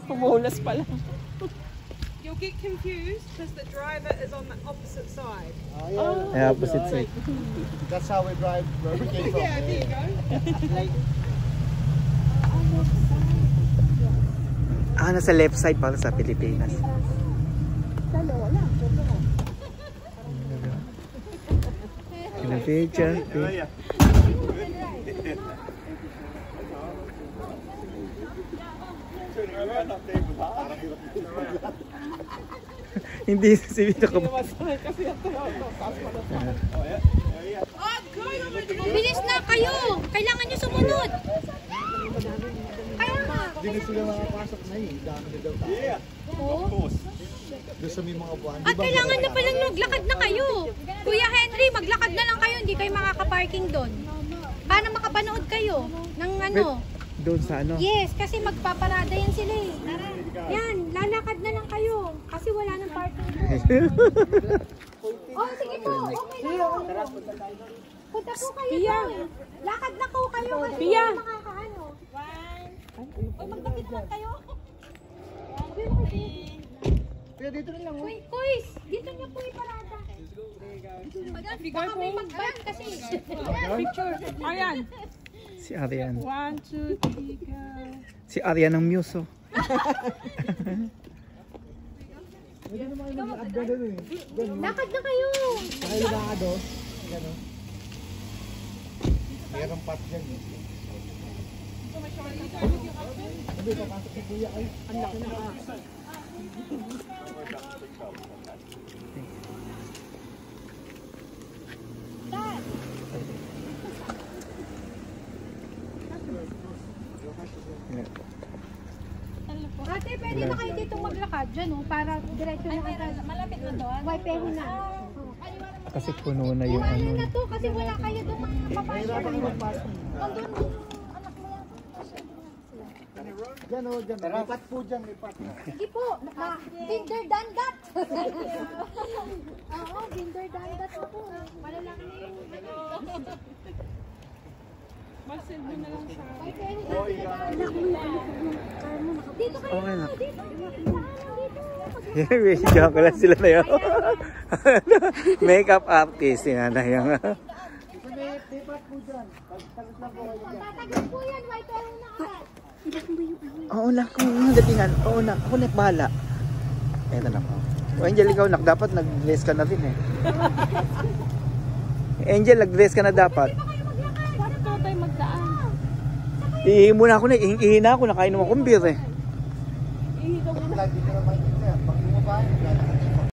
Umuulas pala. You'll get confused because the driver is on the opposite side. Oh, Yeah, opposite side. That's how we drive where we came from. Yeah, there you go. Nasa left side para sa Pilipinas. In the future. Hindi si Vito ka ba? Bilis na kayo! Kailangan nyo sumunod! Kaya nga! Hindi na sila makapasok na eh. Dami na daw tao. Oo. Doon sa may mga buwan. At kailangan na palang maglakad na kayo. Kuya Henry, maglakad na lang kayo. Hindi kayo makakaparking doon. Para makapanood kayo ng ano. Doon sa ano? Yes, kasi magpaparada yan sila eh. Yan, lalakad na lang kayo. Kasi wala nang parking doon. Oh, sige po. Okay na po. Punta po kayo doon. Lakad na po kayo kasi hindi makakaano. Uy, magdapit naman kayo. Kaya dito na lang. Uy, Kuys, dito niyo po iparada. Baka may mag-ban kasi. Picture. Ayan. Si Arian. 1, 2, 3, go. Si Arian ng Muso. Pwede naman kayo mag-lakad ba doon eh. Lakad na kayo. Kaya lakad doon. Gano'n. Merong pat dyan eh. Hindi, papasok si Kuya ay. Ang laki na ka. Ate, pwede na kayo dito maglakad dyan, oh, para diretso na kayo. Malapit na doon? Wipehin na. Kasi puno na yung Ano ano. na to? Kasi wala kayo doon mga papasok. Hirapan kayo magpasok. Nandun yung anak mo yan. Dyan o, dyan. May pat po dyan, may pat. Sige po. Binder than that. Oo, binder than that po. Malalaki na yung ano. Mag-send mo na lang sa... Dito kayo. Okay na. Dito. May joke lang sila na yun. Makeup artist yung ano yung... May pat po dyan. Pagtagot lang po kayo dyan. Tatagal po yan. Wipehin na agad. Oo na, kung datingan. Oo na, ako na bahala. Eto na po. O Angel, ikaw nak, dapat nag-dress ka na rin eh. Angel, nag-dress ka na dapat. Ito tayo magdaan. Ihi muna ako na, ihi na ako, nakain naman akong beer eh. Ihigaw mo na. Lagi ka naman dito yan.